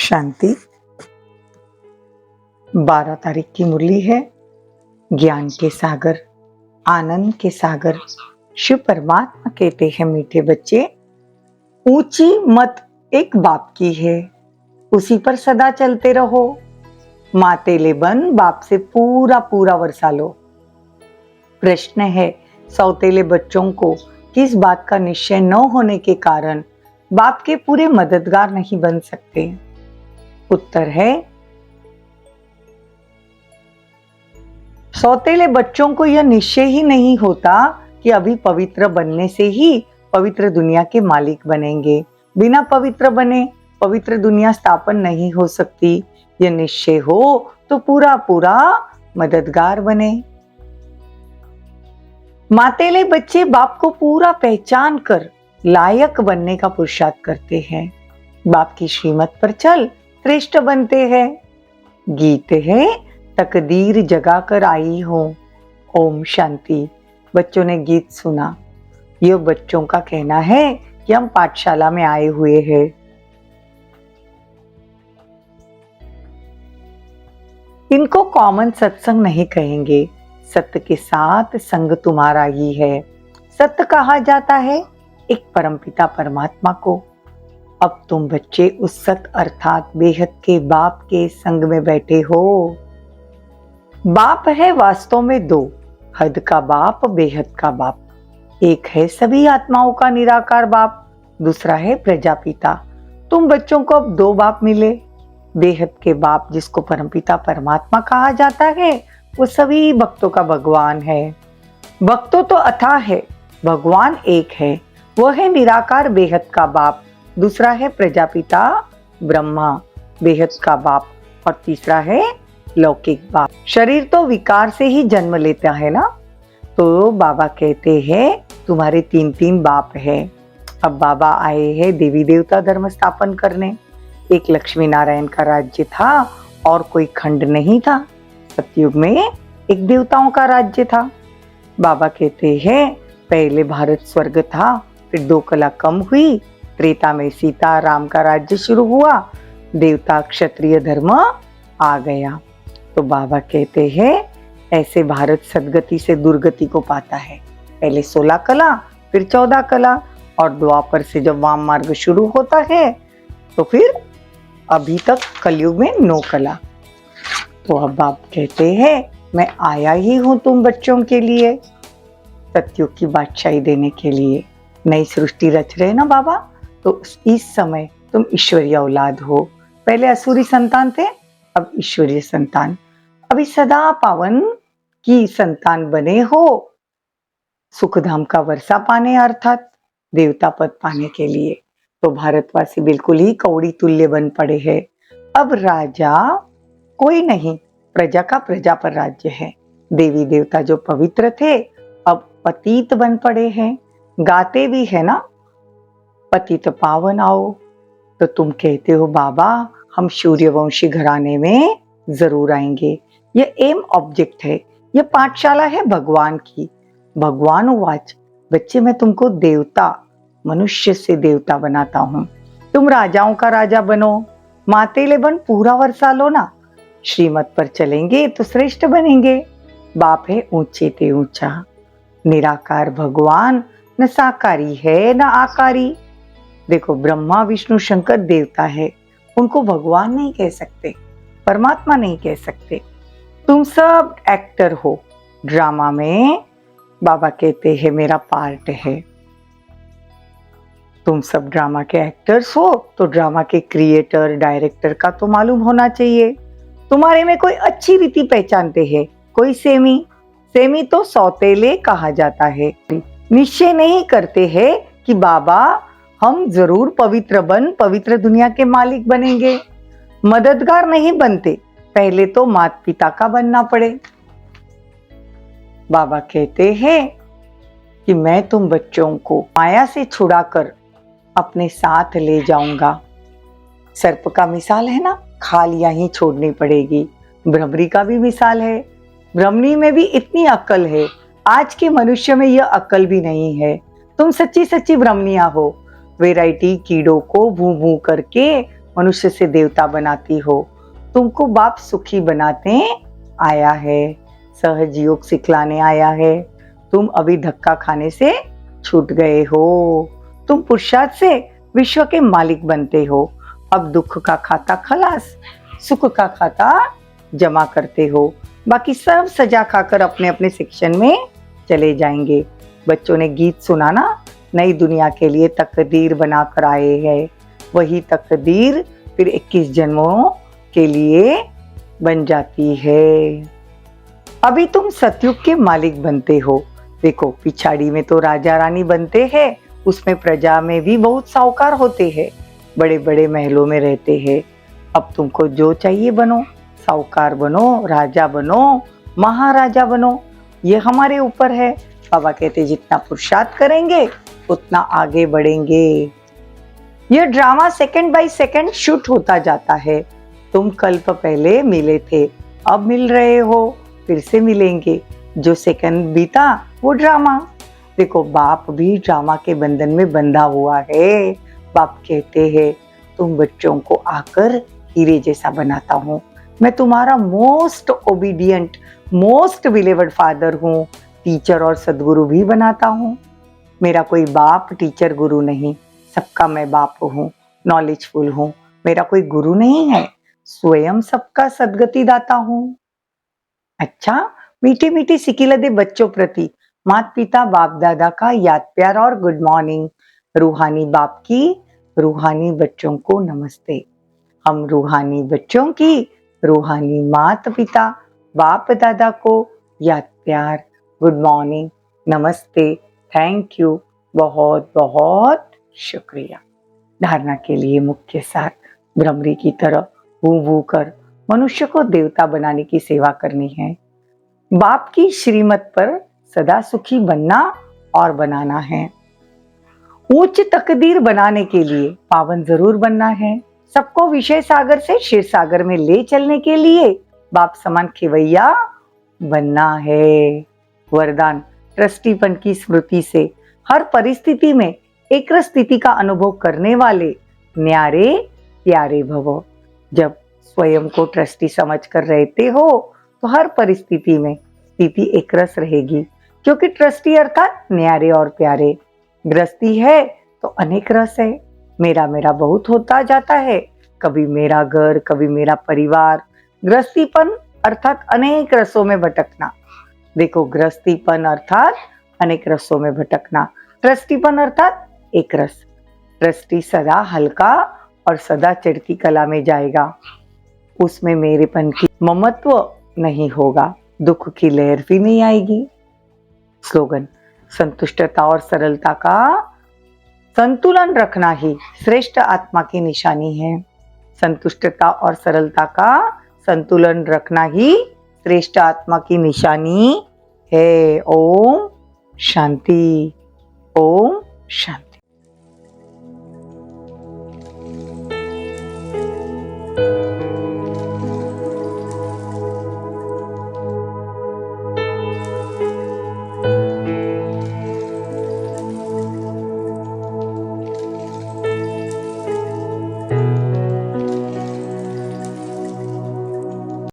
शांति। 12 तारीख की मुरली है। ज्ञान के सागर, आनंद के सागर शिव परमात्मा कहते हैं, मीठे बच्चे, ऊंची मत एक बाप की है, उसी पर सदा चलते रहो। मातेले बन बाप से पूरा पूरा वर्षा लो। प्रश्न है, सौतेले बच्चों को किस बात का निश्चय न होने के कारण बाप के पूरे मददगार नहीं बन सकते? उत्तर है, सौतेले बच्चों को यह निश्चय ही नहीं होता कि अभी पवित्र बनने से ही पवित्र दुनिया के मालिक बनेंगे। बिना पवित्र बने पवित्र दुनिया स्थापन नहीं हो सकती। यह निश्चय हो तो पूरा पूरा मददगार बने। मातेले बच्चे बाप को पूरा पहचान कर लायक बनने का पुरुषार्थ करते हैं। बाप की श्रीमत पर चल श्रेष्ठ बनते हैं। गीत है, तकदीर जगा कर आई हो। ओम शांति। बच्चों ने गीत सुना। यह बच्चों का कहना है कि हम पाठशाला में आए हुए हैं। इनको कॉमन सत्संग नहीं कहेंगे। सत्य के साथ संग तुम्हारा ही है। सत्य कहा जाता है एक परमपिता परमात्मा को। अब तुम बच्चे उस सत्य अर्थात बेहद के बाप के संग में बैठे हो। बाप है वास्तव में दो, हद का बाप, बेहद का बाप। एक है सभी आत्माओं का निराकार बाप, दूसरा है प्रजापिता। तुम बच्चों को अब दो बाप मिले। बेहद के बाप जिसको परमपिता परमात्मा कहा जाता है, वो सभी भक्तों का भगवान है। भक्तों तो अथाह है, भगवान एक है। वह है निराकार बेहद का बाप, दूसरा है प्रजापिता ब्रह्मा बेहद का बाप, और तीसरा है लौकिक बाप। शरीर तो विकार से ही जन्म लेता है ना, तो बाबा कहते हैं तुम्हारे 3 बाप है। अब बाबा आए हैं देवी देवता धर्म स्थापन करने। एक लक्ष्मी नारायण का राज्य था और कोई खंड नहीं था। सतयुग में एक देवताओं का राज्य था। बाबा कहते हैं पहले भारत स्वर्ग था, फिर 2 कला कम हुई। त्रेता में सीता राम का राज्य शुरू हुआ, देवता क्षत्रिय धर्म आ गया। तो बाबा कहते हैं ऐसे भारत सदगति से दुर्गति को पाता है। पहले 16 कला, फिर 14 कला, और द्वापर से जब वाम मार्ग शुरू होता है तो फिर अभी तक कलयुग में 9 कला। तो अब बाप कहते हैं मैं आया ही हूं तुम बच्चों के लिए, सतयुग की बादशाही देने के लिए। नई सृष्टि रच रहे ना बाबा, तो इस समय तुम ईश्वरीय औलाद हो। पहले असुरी संतान थे, अब ईश्वरीय संतान। अभी सदा पावन की संतान बने हो, सुखधाम का वर्षा पाने अर्थात देवता पद पाने के लिए। तो भारतवासी बिल्कुल ही कौड़ी तुल्य बन पड़े हैं। अब राजा कोई नहीं, प्रजा का प्रजा पर राज्य है। देवी देवता जो पवित्र थे अब पतित बन पड़े हैं। गाते भी है ना, पतित पावन आओ। तो तुम कहते हो बाबा हम सूर्यवंशी घराने में जरूर आएंगे। ये एम ऑब्जेक्ट है, ये पाठशाला है भगवान की। भगवान उवाच, बच्चे मैं तुमको देवता, मनुष्य से देवता बनाता हूं। तुम राजाओं का राजा बनो। मातेले बन पूरा वर्षा लो ना। श्रीमत पर चलेंगे तो श्रेष्ठ बनेंगे। बाप है ऊंचे ते ऊंचा, निराकार भगवान, न साकारी है न आकारी। देखो ब्रह्मा विष्णु शंकर देवता है, उनको भगवान नहीं कह सकते, परमात्मा नहीं कह सकते। तुम सब एक्टर हो ड्रामा में। बाबा कहते हैं मेरा पार्ट है। तुम सब ड्रामा के एक्टर्स हो तो ड्रामा के क्रिएटर डायरेक्टर का तो मालूम होना चाहिए। तुम्हारे में कोई अच्छी रीति पहचानते हैं, कोई सेमी। सेमी तो सौतेले कहा जाता है। निश्चय नहीं करते हैं कि बाबा हम जरूर पवित्र बन पवित्र दुनिया के मालिक बनेंगे। मददगार नहीं बनते, पहले तो माता पिता का बनना पड़े। बाबा कहते हैं कि मैं तुम बच्चों को माया से छुड़ाकर अपने साथ ले जाऊंगा। सर्प का मिसाल है ना, खाल यहीं छोड़नी पड़ेगी। भ्रमरी का भी मिसाल है, भ्रमरी में भी इतनी अक्ल है, आज के मनुष्य में यह अक्ल भी नहीं है। तुम सच्ची सच्ची भ्रमनिया हो। वैरायटी कीड़ों को भू भू करके मनुष्य से देवता बनाती हो। तुमको बाप सुखी बनाते आया है, सहज योग सिखलाने आया है। तुम अभी धक्का खाने से छूट गए हो। तुम पुरुषार्थ से विश्व के मालिक बनते हो। अब दुख का खाता खलास, सुख का खाता जमा करते हो। बाकी सब सजा खाकर अपने अपने सेक्शन में चले जाएंगे। बच्चों ने गीत सुना ना, नई दुनिया के लिए तकदीर बनाकर आए हैं। वही तकदीर फिर 21 जन्मों के लिए बन जाती है। अभी तुम सतयुग के मालिक बनते हो। देखो, पिछाड़ी में तो राजा रानी बनते हैं, उसमें प्रजा में भी बहुत साहूकार होते हैं, बड़े बड़े महलों में रहते हैं। अब तुमको जो चाहिए बनो, साहूकार बनो, राजा बनो, महाराजा बनो, ये हमारे ऊपर है। बाबा कहते जितना पुरुषार्थ करेंगे उतना आगे बढ़ेंगे। यह drama second by second shoot होता जाता है। तुम कल्प पहले मिले थे, अब मिल रहे हो, फिर से मिलेंगे। जो सेकंड बीता वो ड्रामा। देखो, बाप भी ड्रामा के बंधन में बंधा हुआ है। बाप कहते हैं तुम बच्चों को आकर हीरे जैसा बनाता हूँ। मैं तुम्हारा मोस्ट ओबीडियंट, मोस्ट बिलीवर्ड फादर हूँ, टीचर और सदगुरु भी बनाता हूँ। मेरा कोई बाप टीचर गुरु नहीं, सबका मैं बाप हूँ, नॉलेजफुल हूँ। मेरा कोई गुरु नहीं है, स्वयं सबका सदगति दाता हूँ। अच्छा, मीठी मीठी सिकिला दे बच्चों प्रति माता पिता बाप दादा का याद प्यार और गुड मॉर्निंग। रूहानी बाप की रूहानी बच्चों को नमस्ते। हम रूहानी बच्चों की रूहानी माता पिता बाप दादा को याद प्यार, गुड मॉर्निंग, नमस्ते, थैंक यू, बहुत बहुत शुक्रिया। धारणा के लिए मुख्य सार, भ्रमरी की तरह वू वू कर मनुष्य को देवता बनाने की सेवा करनी है। बाप की श्रीमत पर सदा सुखी बनना और बनाना है। उच्च तकदीर बनाने के लिए पावन जरूर बनना है। सबको विषय सागर से क्षीर सागर में ले चलने के लिए बाप समान खेवैया बनना है। वरदान, ट्रस्टीपन की स्मृति से हर परिस्थिति में एक स्थिति का अनुभव करने वाले न्यारे प्यारे भवो। जब स्वयं को ट्रस्टी समझकर रहते हो तो हर परिस्थिति में स्थिति एक रस रहेगी, क्योंकि ट्रस्टी अर्थात न्यारे और प्यारे। गृहस्थी है तो अनेक रस है। मेरा मेरा बहुत होता जाता है, कभी मेरा घर, कभी मेरा परिवार। गृहस्थीपन अर्थात अनेक रसों में भटकना। देखो, गृहस्थीपन अर्थात अनेक रसों में भटकना, ट्रस्टीपन अर्थात एक रस। ट्रस्टी सदा हल्का और सदा चढ़ती कला में जाएगा। उसमें मेरेपन की ममत्व नहीं होगा, दुख की लहर भी नहीं आएगी। स्लोगन, संतुष्टता और सरलता का संतुलन रखना ही श्रेष्ठ आत्मा की निशानी है। संतुष्टता और सरलता का संतुलन रखना ही श्रेष्ठ आत्मा की निशानी है। ओम शांति, ओम शांति।